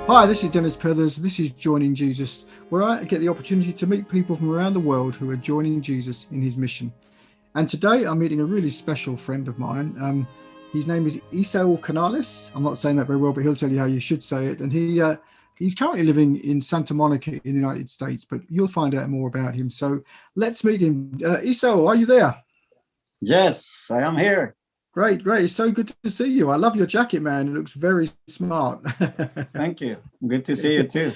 Hi, this is Dennis Pethers. This is Joining Jesus, where I get the opportunity to meet people from around the world who are joining Jesus in his mission. And today I'm meeting a really special friend of mine. His name is Esau Canales. I'm not saying that very well, but he'll tell you how you should say it. And he's currently living in Santa Monica in the United States, but you'll find out more about him. So let's meet him. Esau, are you there? Yes, I am here. Great, great. It's so good to see you. I love your jacket, man. It looks very smart. Thank you. Good to see you too.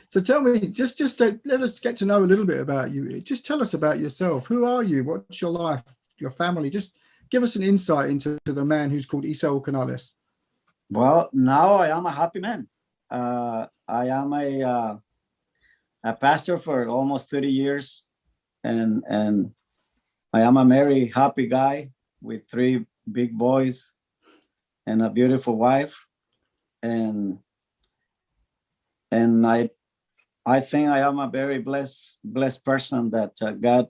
So tell me, just let us get to know a little bit about you. Just tell us about yourself. Who are you? What's your life, your family? Just give us an insight into the man who's called Esau Canales. Well, now I am a happy man. I am a pastor for almost 30 years, and I am a very happy guy with three big boys and a beautiful wife, and I think I am a very blessed person that God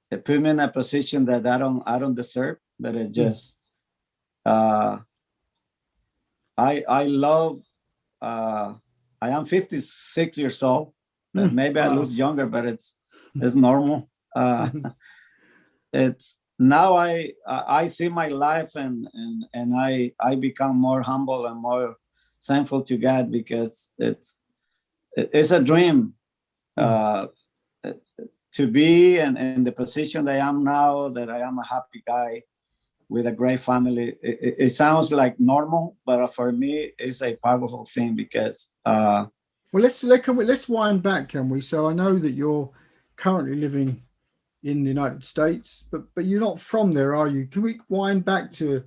put me in a position that I don't deserve. That it just uh, I love. I am 56 years old. Maybe I Wow. lose younger, but it's normal. It's now I see my life and I become more humble and more thankful to God because it's a dream to be in the position that I am now, that I am a happy guy with a great family. It sounds like normal, but for me, it's a powerful thing because. Well, let's wind back, can we? So I know that you're currently living in the United States, but you're not from there, are you? Can we wind back to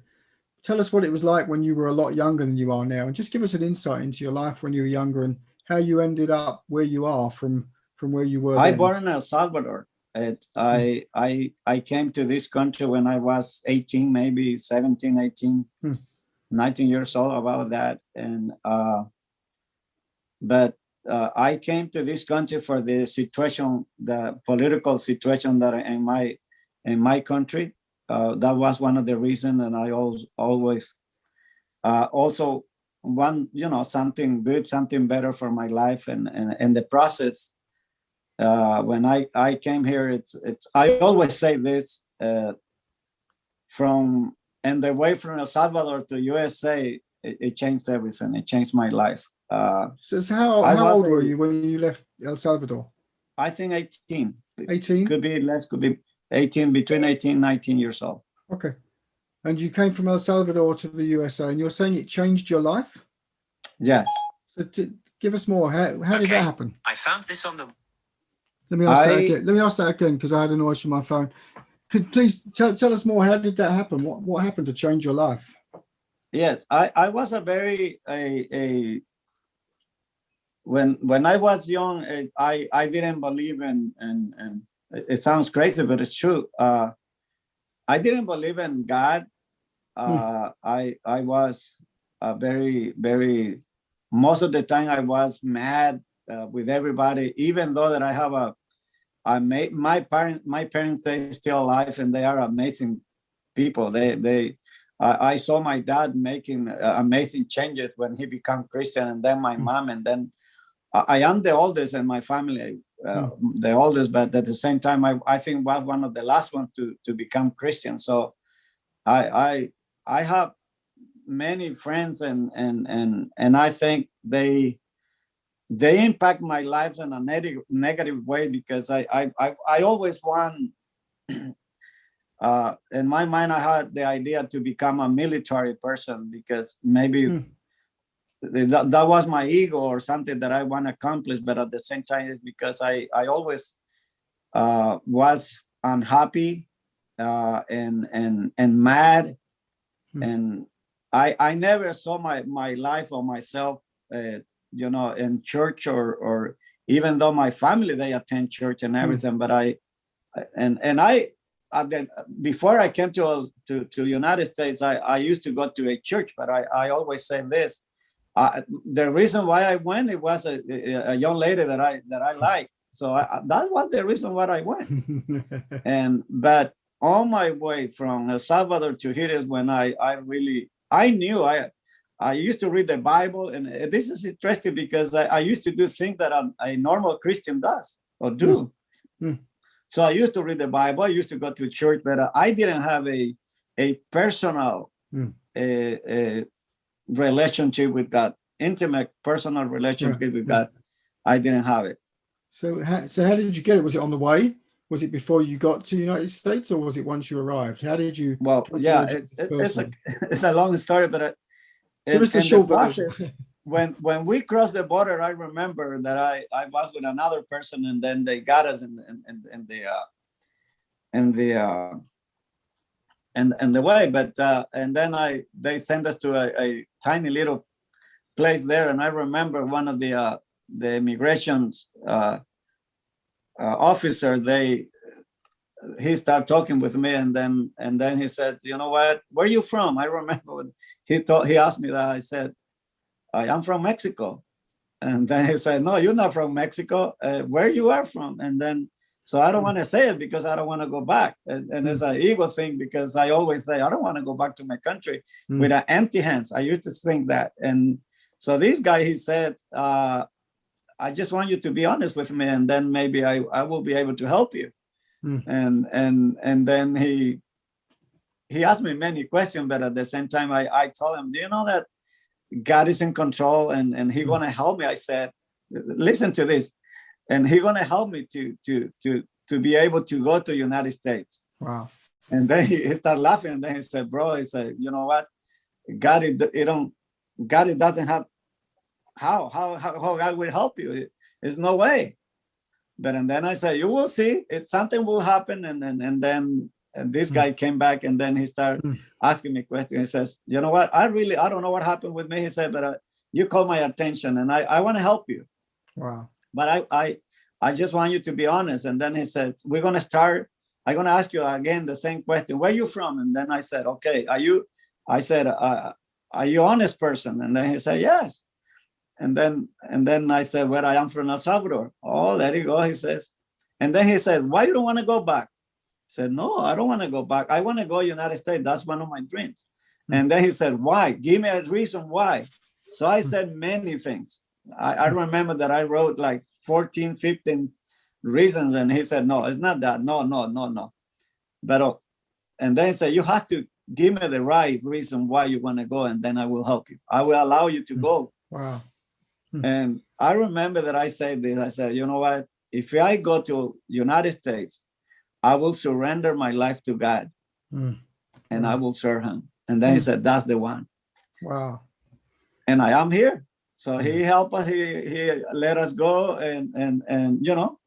tell us what it was like when you were a lot younger than you are now, and just give us an insight into your life when you were younger and how you ended up where you are from where you were I then. born in El Salvador. I came to this country when I was 18, maybe 17, 18, 19 years old, about that. And but I came to this country for the situation, the political situation that in my country. That was one of the reasons, and I always also want something good, something better for my life, and the process. When I came here, it's I always say this from and the way from El Salvador to USA, it changed everything. It changed my life. So how old were you when you left El Salvador? I think 18. 18? Could be less, could be 18, between 18 19 years old. Okay. And you came from El Salvador to the USA, and you're saying it changed your life? Yes. So give us more. How did that happen? I found this on the. Let me ask that again. Let me ask that again because I had a noise from my phone. Could please tell us more? How did that happen? What happened to change your life? Yes, I was a very when I was young, I didn't believe in and it sounds crazy, but it's true. I didn't believe in God. I was very most of the time I was mad with everybody, even though that I have my parents they still alive and they are amazing people. I saw my dad making amazing changes when he became Christian, and then my mom, and then I am the oldest in my family, the oldest, but at the same time, I think was one of the last ones to become Christian. So I have many friends, and I think they impact my life in a negative way because I always want. In my mind, I had the idea to become a military person because maybe that was my ego or something that I want to accomplish. But at the same time, it's because I always was unhappy and mad, and I never saw my life or myself, in church or even though my family they attend church and everything, but I before I came to United States, I used to go to a church, but I always say this. The reason why I went, it was a young lady that I like. So that was the reason why I went. But on my way from El Salvador to here is when I knew I used to read the Bible, and this is interesting because I used to do things that a normal Christian does or do. Mm. So I used to read the Bible. I used to go to church, but I didn't have a personal relationship with God, intimate personal relationship with God. I didn't have it. So how did you get it? Was it on the way? Was it before you got to the United States, or was it once you arrived? How did you? Well, yeah, it's a long story, but give us the short version. When we crossed the border, I remember that I was with another person, and then they got us in the way. But and then they sent us to a tiny little place there, and I remember one of the immigration officer, he started talking with me, and then he said, you know what, where are you from? I remember when he asked me that. I said, I'm from Mexico. And then he said, no, you're not from Mexico. Where you are from? And then, so I don't want to say it because I don't want to go back. And it's an ego thing, because I always say, I don't want to go back to my country with empty hands. I used to think that. And so this guy, he said, I just want you to be honest with me, and then maybe I will be able to help you. And then he asked me many questions, but at the same time, I told him, do you know that God is in control, and He's gonna help me? I said, listen to this, and He's gonna help me to be able to go to the United States. Wow. And then he started laughing, and then he said, bro, he said, you know what, God, it doesn't have how God will help you. There's no way. But and then I said, you will see, something will happen. And then this guy came back, and then he started asking me questions. He says, you know what, I don't know what happened with me. He said, but you called my attention, and I want to help you. Wow. But I just want you to be honest. And then he said, I'm going to ask you again the same question. Where are you from? And then I said, okay, are you honest person? And then he said, yes. And then I said, well, I am from El Salvador. Oh, there you go, he says. And then he said, why you don't want to go back? I said, no, I don't want to go back. I want to go United States. That's one of my dreams. And then he said, why? Give me a reason why. So I said many things. I remember that I wrote like 14, 15 reasons. And he said, no, it's not that. No. But, and then he said, you have to give me the right reason why you want to go, and then I will help you. I will allow you to go. Wow. And I remember that I said this. I said, you know what? If I go to United States, I will surrender my life to God, and I will serve Him. And then he said, that's the one. Wow. And I am here. So he helped us. He let us go, and you know,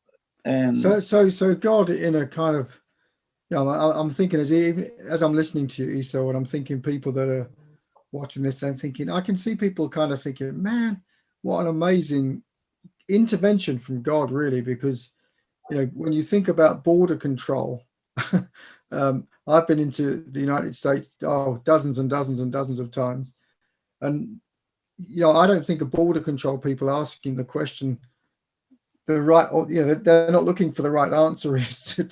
and so God, in a kind of, you know, I'm thinking as I'm listening to you, Esau, and I'm thinking people that are watching this and thinking, I can see people kind of thinking, man, what an amazing intervention from God, really, because, you know, when you think about border control, I've been into the United States dozens and dozens and dozens of times, and you know, I don't think of border control people asking the question the right, or you know, they're not looking for the right answer is to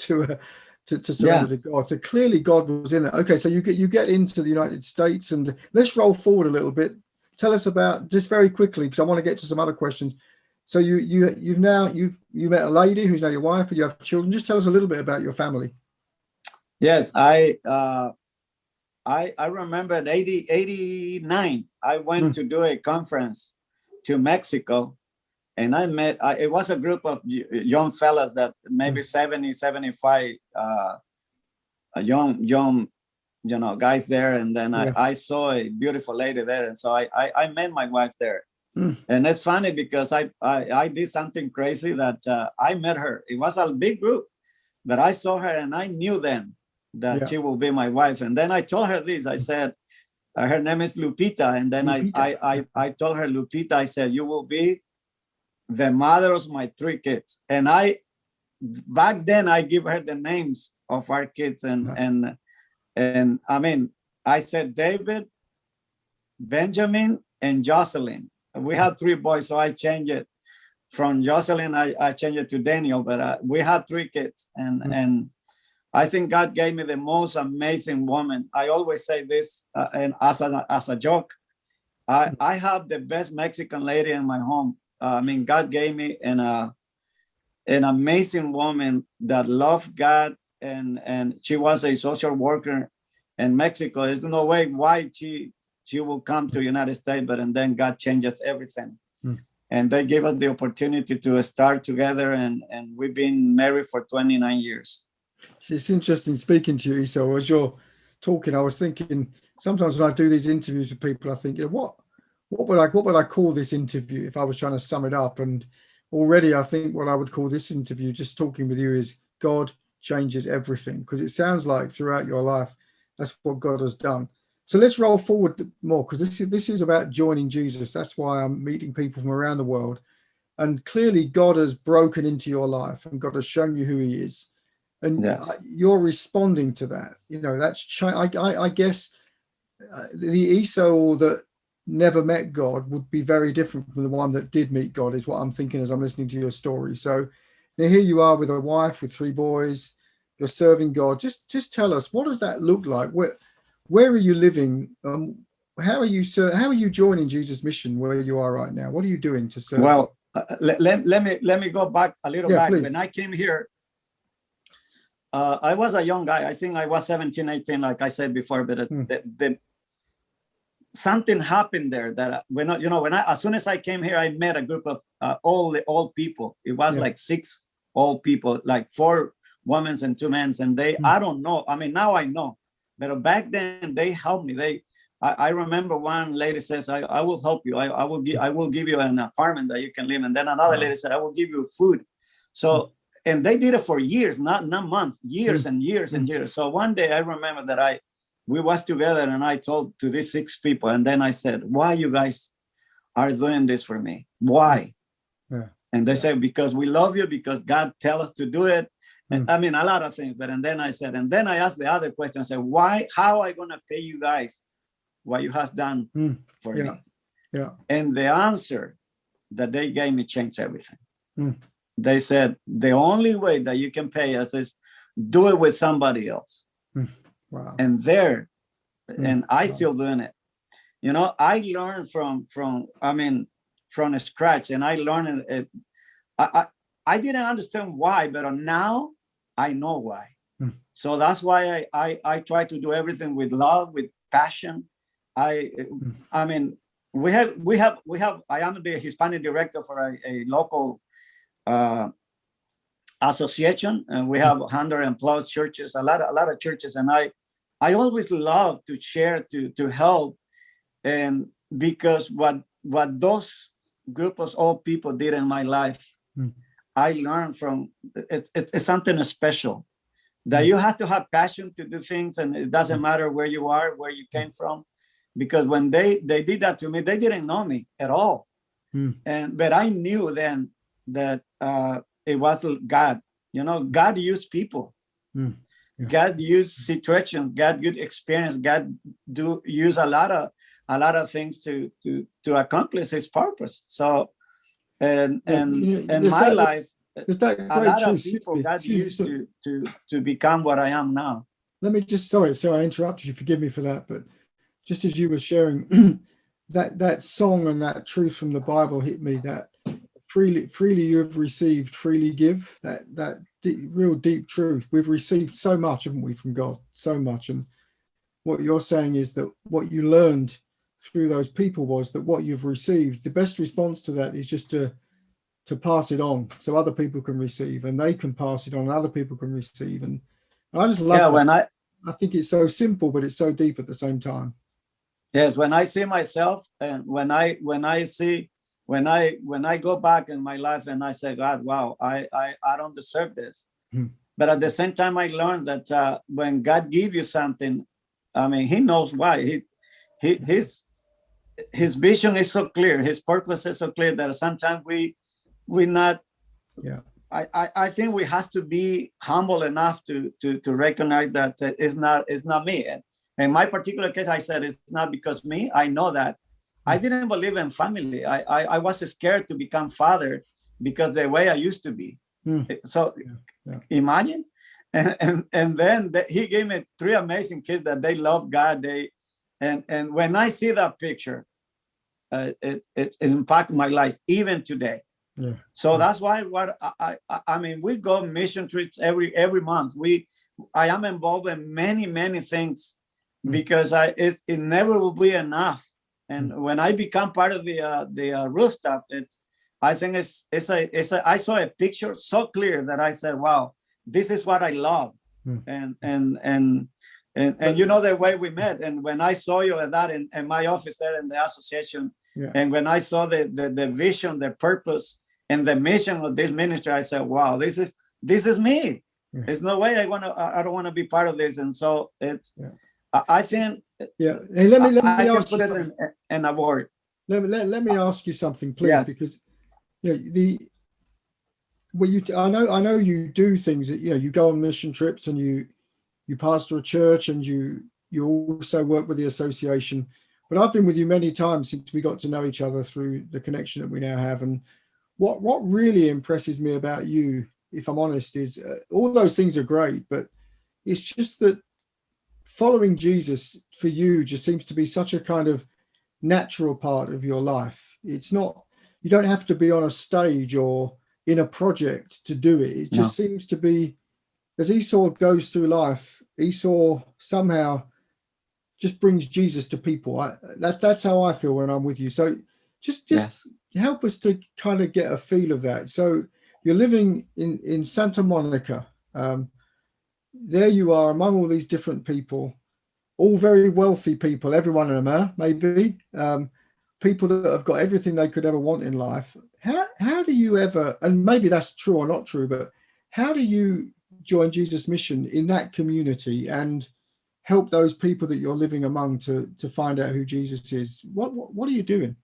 surrender to God. So clearly God was in it. Okay, so you get into the United States, and let's roll forward a little bit. Tell us about, just very quickly, because I want to get to some other questions. So you've met a lady who's now your wife, and you have children. Just tell us a little bit about your family. Yes, I remember in 89, I went to do a conference to Mexico, and I met, it was a group of young fellas that maybe 70, 75 young, you know, guys there. And then I saw a beautiful lady there. And so I met my wife there. And it's funny because I did something crazy that I met her. It was a big group, but I saw her and I knew then that she will be my wife. And then I told her this. I said, her name is Lupita. And then I told her, Lupita, I said, you will be the mother of my 3 kids. And back then I give her the names of our kids. And I mean, I said, David, Benjamin, and Jocelyn. We had 3 boys, so I changed it from Jocelyn. I changed it to Daniel, but we had 3 kids. And I think God gave me the most amazing woman. I always say this and as a joke. I have the best Mexican lady in my home. I mean, God gave me an amazing woman that loved God, and she was a social worker in Mexico. There's no way why she will come to United States, but and then God changes everything. And they gave us the opportunity to start together, and we've been married for 29 years. It's interesting speaking to you, Esau. As you're talking, I was thinking sometimes when I do these interviews with people, I think, you know, what would I call this interview if I was trying to sum it up? And already I think what I would call this interview, just talking with you, is God changes everything, because it sounds like throughout your life that's what God has done. So let's roll forward more, because this is about joining Jesus. That's why I'm meeting people from around the world, and clearly God has broken into your life and God has shown you who he is, and Yes. you're responding to that. You know, that's I guess the Esau that never met God would be very different from the one that did meet God, is what I'm thinking as I'm listening to your story. So now here you are with a wife, with 3 boys, you're serving God. Just tell us, what does that look like? Where are you living? How are you joining Jesus' mission where you are right now? What are you doing to serve? Well, let me go back a little back. Please. When I came here, I was a young guy. I think I was 17, 18, like I said before, but something happened there that as soon as I came here, I met a group of all the old people. It was like 6 old people, like 4 women and 2 men. And I don't know. I mean, now I know, but back then they helped me. I remember one lady says, I will help you. I will give you an apartment that you can live in. And then another lady said, I will give you food. So, and they did it for years, not months, years and years and years. So one day I remember that we was together and I told to these 6 people. And then I said, why you guys are doing this for me? Why? And they said, because we love you, because God tell us to do it. And I mean, a lot of things. But, and then I said, and then I asked the other question, I said, how am I going to pay you guys what you has done for me? And the answer that they gave me changed everything. They said, the only way that you can pay us is do it with somebody else. Wow. And and I still doing it. You know, I learned from scratch, and I learned it. I didn't understand why, but now I know why. So that's why I try to do everything with love, with passion. I mean, we have. I am the Hispanic director for a local association, and we have 100 plus churches, a lot of churches, and I always love to share, to help, and because what those group of old people did in my life, I learned from it's something special, that you have to have passion to do things, and it doesn't matter where you are, where you came from, because when they did that to me, they didn't know me at all, but I knew then that it was God. You know, God used people. God used situations. God used experience. God use a lot of things to accomplish His purpose. So, and my life, a lot of people God used to become what I am now. Let me just sorry I interrupted you. Forgive me for that, but just as you were sharing that song and that truth from the Bible hit me, that freely you have received, freely give, that real deep truth. We've received so much, haven't we, from God, so much. And what you're saying is that what you learned through those people was that what you've received, the best response to that is just to pass it on, so other people can receive, and they can pass it on, and other people can receive. And I just love that. I think it's so simple, but it's so deep at the same time. Yes, when I see myself, and when I go back in my life and I say, God, wow, I don't deserve this. But at the same time, I learned that when God gives you something, I mean, He knows why. His vision is so clear. His purpose is so clear that sometimes we not. Yeah. I think we have to be humble enough to recognize that it's not me. And in my particular case, I said it's not because me. I know that. I didn't believe in family. I was scared to become father because the way I used to be. So imagine, and then He gave me 3 amazing kids that they love God. And when I see that picture, it's impacted my life even today. Yeah. So that's why what I mean, we go mission trips every month. I am involved in many things because it never will be enough. And when I become part of the rooftop, I think I saw a picture so clear that I said, wow, this is what I love. And you know the way we met. And when I saw you at that in my office there in the association, and when I saw the vision, the purpose, and the mission of this ministry, I said, wow, this is me. There's no way I don't want to be part of this. And so I think Hey, let me I ask can put it in a word. Let me ask you something, please, Yes. because I know you do things that you go on mission trips and you pastor a church and you also work with the association. But I've been with you many times since we got to know each other through the connection that we now have. And what really impresses me about you, if I'm honest, is all those things are great, but it's just that following Jesus for you just seems to be such a kind of natural part of your life. It's not, you don't have to be on a stage or in a project to do it. It just seems to be, as Esau goes through life, Esau somehow just brings Jesus to people. That's how I feel when I'm with you. So just help us to kind of get a feel of that. So you're living in Santa Monica. There you are among all these different people, all very wealthy people, every one of them are, maybe. People that have got everything they could ever want in life. How do you ever, and maybe that's true or not true, but how do you join Jesus' mission in that community and help those people that you're living among to find out who Jesus is? What are you doing?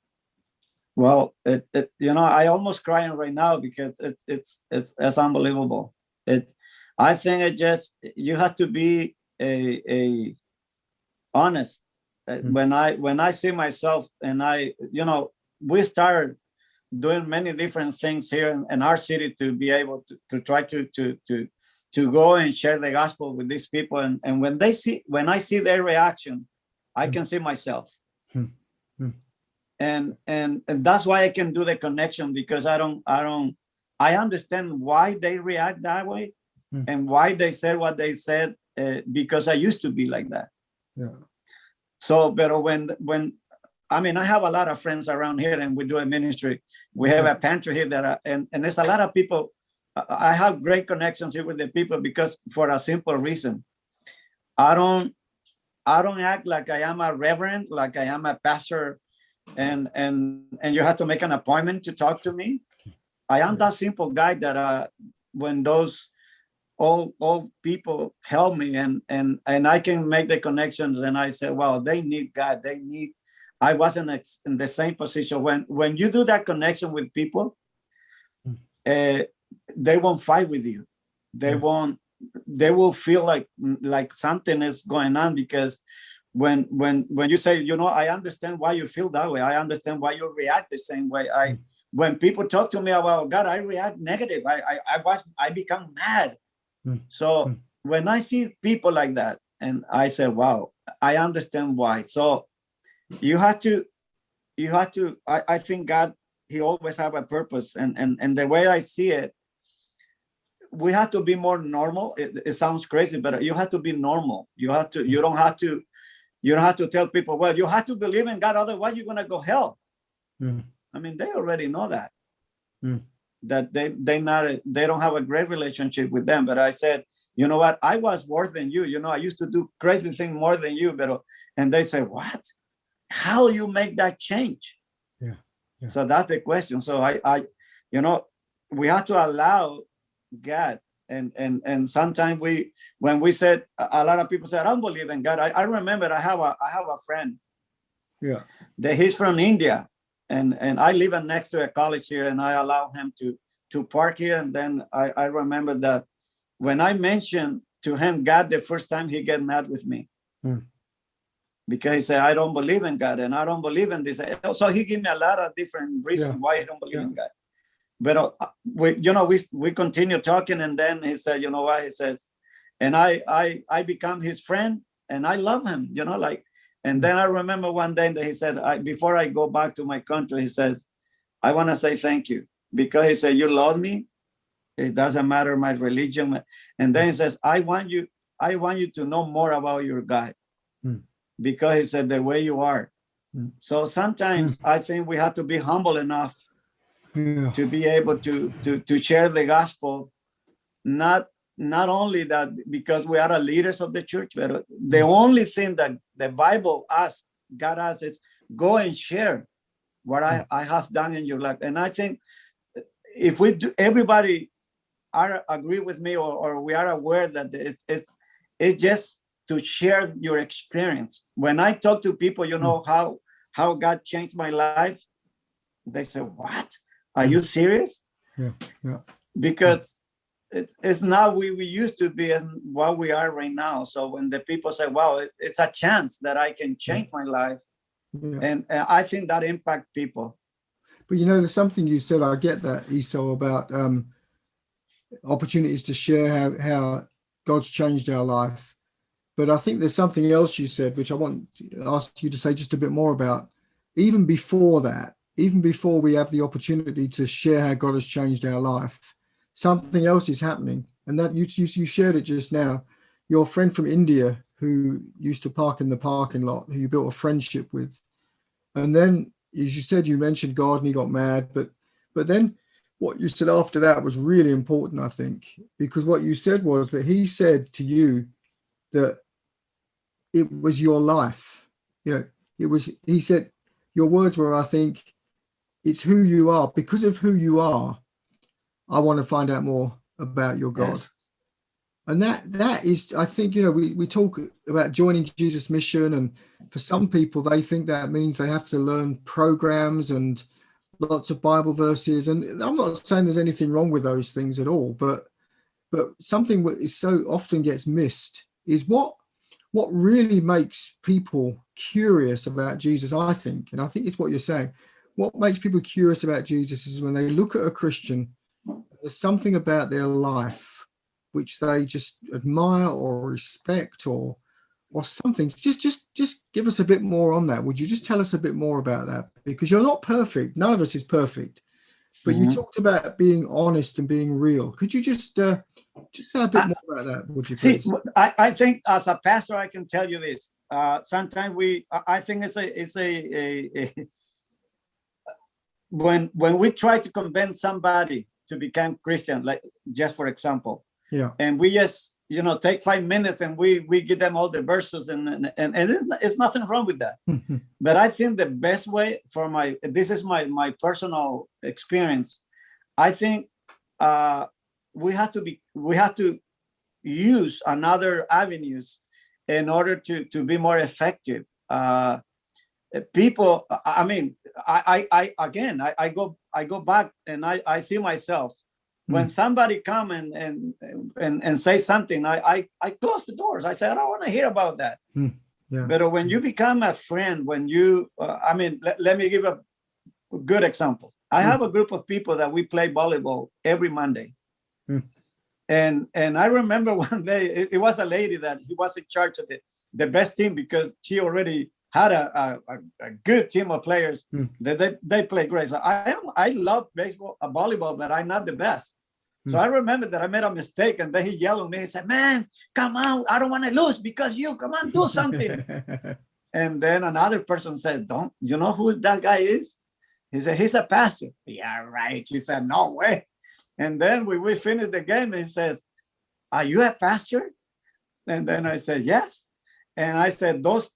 Well, I almost crying right now because it's unbelievable. I think you have to be a honest. When I see myself and we started doing many different things here in our city to be able to try to go and share the gospel with these people. And when I see their reaction, I can see myself. And that's why I can do the connection, because I understand why they react that way and why they said what they said, because I used to be like that. So, but when I have a lot of friends around here and we do a ministry. We have a pantry here and there's a lot of people. I have great connections here with the people because for a simple reason, I don't act like I am a reverend, like I am a pastor, and you have to make an appointment to talk to me. I am that simple guy that when those old people help me and I can make the connections, and I say, well, they need God. I wasn't in the same position. When you do that connection with people, they won't fight with you. They will feel like something is going on, because when you say, I understand why you feel that way. I understand why you react the same way. When people talk to me about God, I react negative. I become mad. So when I see people like that, and I say, wow, I understand why. So you have to, I think God, he always have a purpose. And the way I see it, we have to be more normal. It sounds crazy, but you have to be normal. You don't have to tell people, well, you have to believe in God, otherwise you're going to go hell. They already know that. That they don't have a great relationship with them. But I said, you know what? I was worse than you. I used to do crazy things more than you. And they say, what? How you make that change? Yeah. So that's the question. So we have to allow God. And sometimes when we said, a lot of people say, I don't believe in God. I remember I have a friend. Yeah. That he's from India. And I live next to a college here, and I allow him to park here. And then I remember that when I mentioned to him God the first time, he get mad with me. Because he said, I don't believe in God and I don't believe in this. So he gave me a lot of different reasons why he don't believe in God. But we continue talking, and then he said, you know what? He says, and I become his friend, and I love him. And then I remember one day that he said, before I go back to my country, he says, I want to say thank you, because he said, you love me. It doesn't matter my religion. And then he says, I want you to know more about your God, because he said, the way you are. So sometimes I think we have to be humble enough to be able to share the gospel, not only that because we are the leaders of the church, but the only thing that the Bible asks, God asks, is go and share what I have done in your life. And I think if we do, everybody agree with me, or we are aware that it's just to share your experience. When I talk to people, how God changed my life, they say, what? Are you serious? Yeah. Because it's not we used to be and what we are right now. So when the people say, wow, it's a chance that I can change my life. And I think that impact people. But there's something you said, I get that, Esau, about opportunities to share how God's changed our life. But I think there's something else you said, which I want to ask you to say just a bit more about. Even before that, even before we have the opportunity to share how God has changed our life, something else is happening. And that you shared it just now. Your friend from India who used to park in the parking lot, who you built a friendship with. And then, as you said, you mentioned God and he got mad. But then what you said after that was really important, I think, because what you said was that he said to you that it was your life. He said, your words were, I think, it's who you are. Because of who you are, I want to find out more about your God. Yes. And that is, I think, we talk about joining Jesus' mission. And for some people, they think that means they have to learn programs and lots of Bible verses. And I'm not saying there's anything wrong with those things at all. But something that is so often gets missed is what really makes people curious about Jesus, I think. And I think it's what you're saying. What makes people curious about Jesus is when they look at a Christian, there's something about their life which they just admire or respect or something. Just give us a bit more on that. Would you just tell us a bit more about that? Because you're not perfect. None of us is perfect. But you talked about being honest and being real. Could you just say a bit more about that? Would you please? See, I think as a pastor, I can tell you this. Sometimes I think it's a when we try to convince somebody to become Christian, like just for example, and we just take 5 minutes and we give them all the verses and it's nothing wrong with that. But I think the best way this is my personal experience. I think we have to use another avenues in order to be more effective. People, I mean, I go back and I see myself when somebody come and say something, I close the doors. I say, I don't want to hear about that. But when you become a friend, when you, let me give a good example. I have a group of people that we play volleyball every Monday. And I remember one day, it was a lady that he was in charge of the best team because she already had a good team of players. They play great. So I love volleyball, but I'm not the best. So I remember that I made a mistake and then he yelled at me. He said, man, come on. I don't want to lose because you come on, do something. And then another person said, don't you know who that guy is? He said, he's a pastor. Yeah, right. She said, no way. And then we finished the game and he says, are you a pastor? And then I said, yes. And I said, those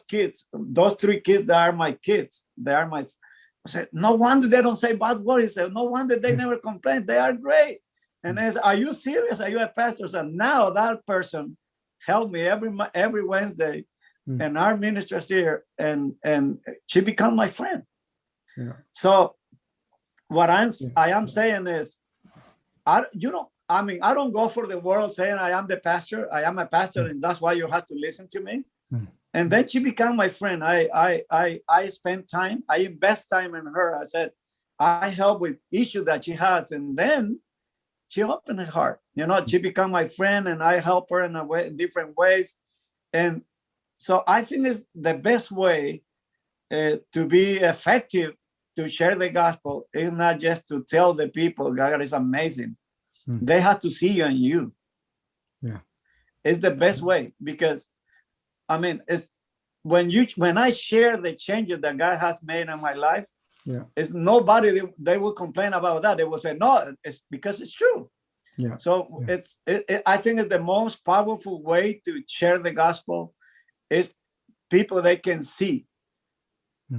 kids, those 3 kids, they are my kids. They are my, I said, no wonder they don't say bad words. He said, no wonder they never complain. They are great. And I said, are you serious? Are you a pastor? So now that person helped me every Wednesday and our ministers here and she became my friend. So what I am saying is, I don't go for the world saying I am the pastor. I am a pastor, and that's why you have to listen to me. And then she became my friend. I spend time. I invest time in her. I said, I help with issue that she has, and then she opened her heart. She became my friend, and I help her in different ways. And so I think it's the best way to be effective to share the gospel is not just to tell the people God is amazing. They have to see you and you. Yeah, it's the best way, because I mean, it's when I share the changes that God has made in my life, yeah, it's nobody they will complain about that. They will say no, it's because it's true. yeah. So I think it's the most powerful way to share the gospel is people they can see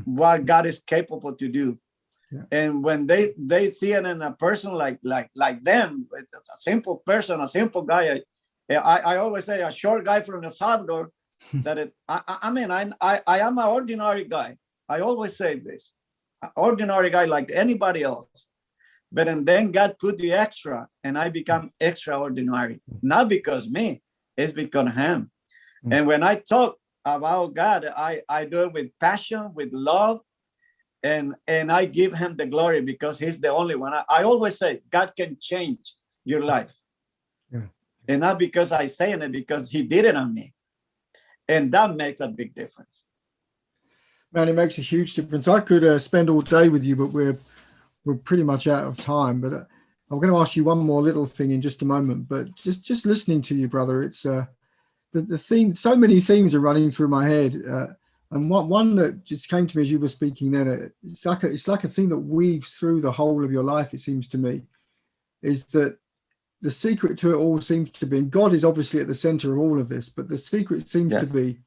what God is capable to do. Yeah. And when they see it in a person like them, it's a simple person, a simple guy. I always say a short guy from El Salvador. I mean, I am an ordinary guy. I always say this, an ordinary guy like anybody else. But and then God put the extra, and I become extraordinary. Not because me, it's because Him. And when I talk about God, I do it with passion, with love, and I give Him the glory because He's the only one. I always say God can change your life. Yeah. And not because I say it, because He did it on me. And that makes a big difference. Man, it makes a huge difference. I could spend all day with you, but we're pretty much out of time. But I'm going to ask you one more little thing in just a moment. But just listening to you, brother, it's the theme. So many themes are running through my head, and one that just came to me as you were speaking. Then it's like a thing that weaves through the whole of your life. It seems to me, is that the secret to it all seems to be, and God is obviously at the center of all of this, but the secret seems to be,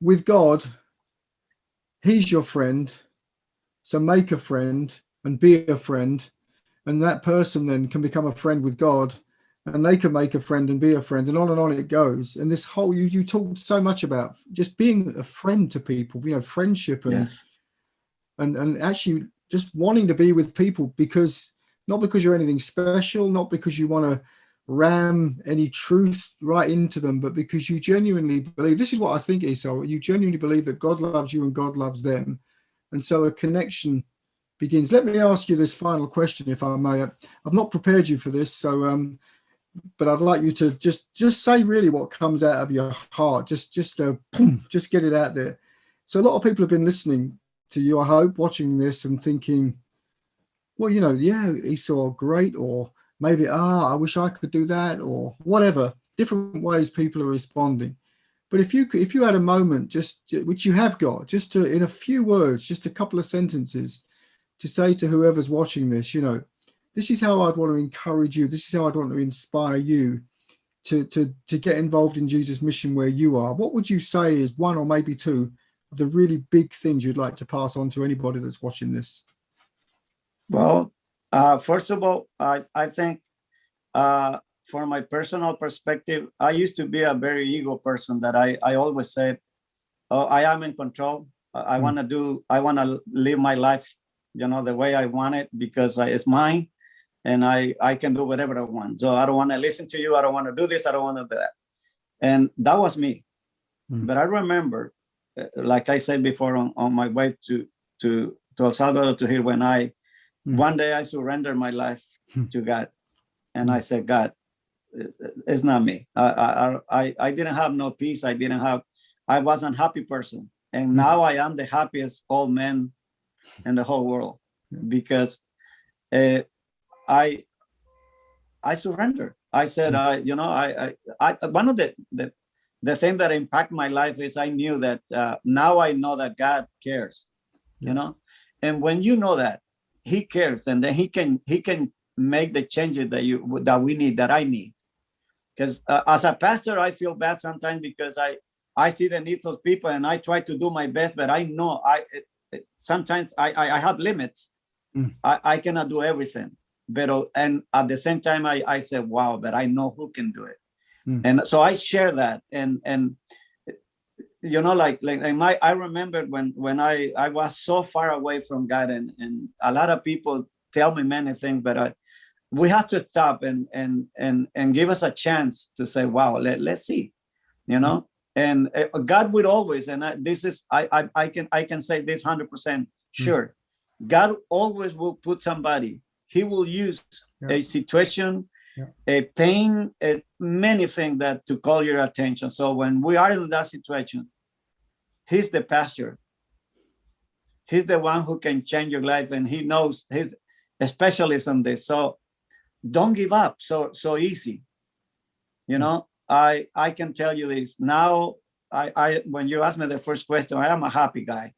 with God, He's your friend. So make a friend and be a friend. And that person then can become a friend with God, and they can make a friend and be a friend, and on it goes. And this whole, you talked so much about just being a friend to people, friendship and actually just wanting to be with people not because you're anything special, not because you want to ram any truth right into them, but because you genuinely believe, this is what I think, Esau, you genuinely believe that God loves you and God loves them. And so a connection begins. Let me ask you this final question, if I may. I've not prepared you for this, so but I'd like you to just say really what comes out of your heart. Just get it out there. So a lot of people have been listening to you, I hope, watching this and thinking, well, yeah, Esau, great, or maybe, I wish I could do that, or whatever. Different ways people are responding. But if you had a moment, which you have got, just to, in a few words, just a couple of sentences, to say to whoever's watching this, this is how I'd want to encourage you. This is how I'd want to inspire you to get involved in Jesus' mission where you are. What would you say is one or maybe two of the really big things you'd like to pass on to anybody that's watching this? Well, first of all, I think from my personal perspective, I used to be a very ego person that I always said, oh, I am in control. I want to live my life, the way I want it, because it's mine and I can do whatever I want. So I don't want to listen to you. I don't want to do this. I don't want to do that. And that was me. But I remember, like I said before, on my way to El Salvador to here, when one day I surrendered my life to God, and I said, God, it's not me. I didn't have no peace. I was an happy person. And now I am the happiest old man in the whole world, because I surrendered. I said, one of the thing that impacted my life is I knew that now I know that God cares, and when you know that He cares, and then He can make the changes that we need, that I need. Because as a pastor, I feel bad sometimes because I see the needs of people and I try to do my best, but I know sometimes I have limits. I cannot do everything. But and at the same time, I said, wow, but I know who can do it. And so I share that. And I remember when I was so far away from God, and a lot of people tell me many things, but we have to stop and give us a chance to say, wow, let's see, and God would always, and I can say this 100% sure, God always will put somebody. He will use a situation, Yeah. pain, many things that to call your attention. So when we are in that situation, he's the pastor. He's the one who can change your life, and he knows he's a specialist on this. So don't give up so easy. You know, I can tell you this now. I when you ask me the first question, I am a happy guy.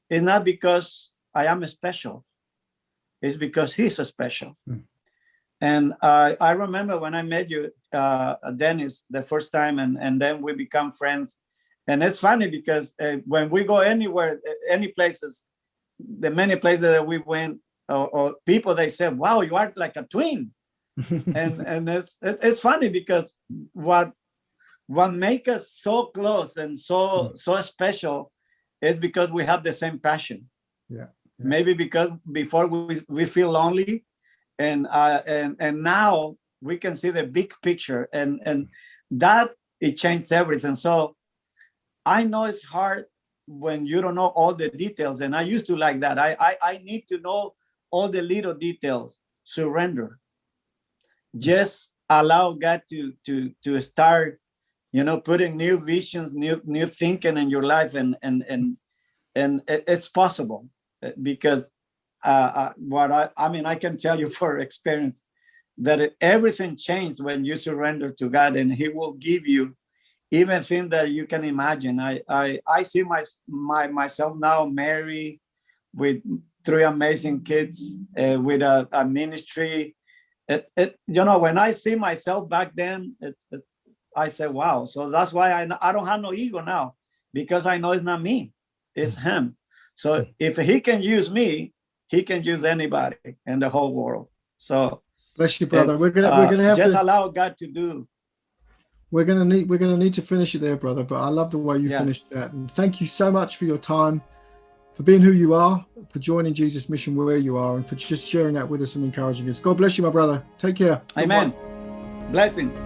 It's not because I am special. It's because he's special. And I remember when I met you, Dennis, the first time, and then we become friends. And it's funny because when we go anywhere, any places, the many places that we went, or people, they say, wow, you are like a twin. and it's funny because what make us so close and so special is because we have the same passion. Yeah. Maybe because before we feel lonely, and now we can see the big picture, and that it changed everything. So I know it's hard when you don't know all the details, and I used to like that. I need to know all the little details. Surrender. Just allow God to start, putting new visions, new thinking in your life, and it's possible, because I can tell you for experience that everything changed when you surrender to God, and He will give you even things that you can imagine. I see myself now married with 3 amazing kids, with a ministry. When I see myself back then, I say, wow. So that's why I don't have no ego now, because I know it's not me, it's Him. So if He can use me, He can use anybody in the whole world. So bless you, brother. We're gonna have just to allow God to do. We're gonna need to finish it there, brother. But I love the way you finished that, and thank you so much for your time, for being who you are, for joining Jesus' mission where you are, and for just sharing that with us and encouraging us. God bless you, my brother. Take care. Amen. Blessings.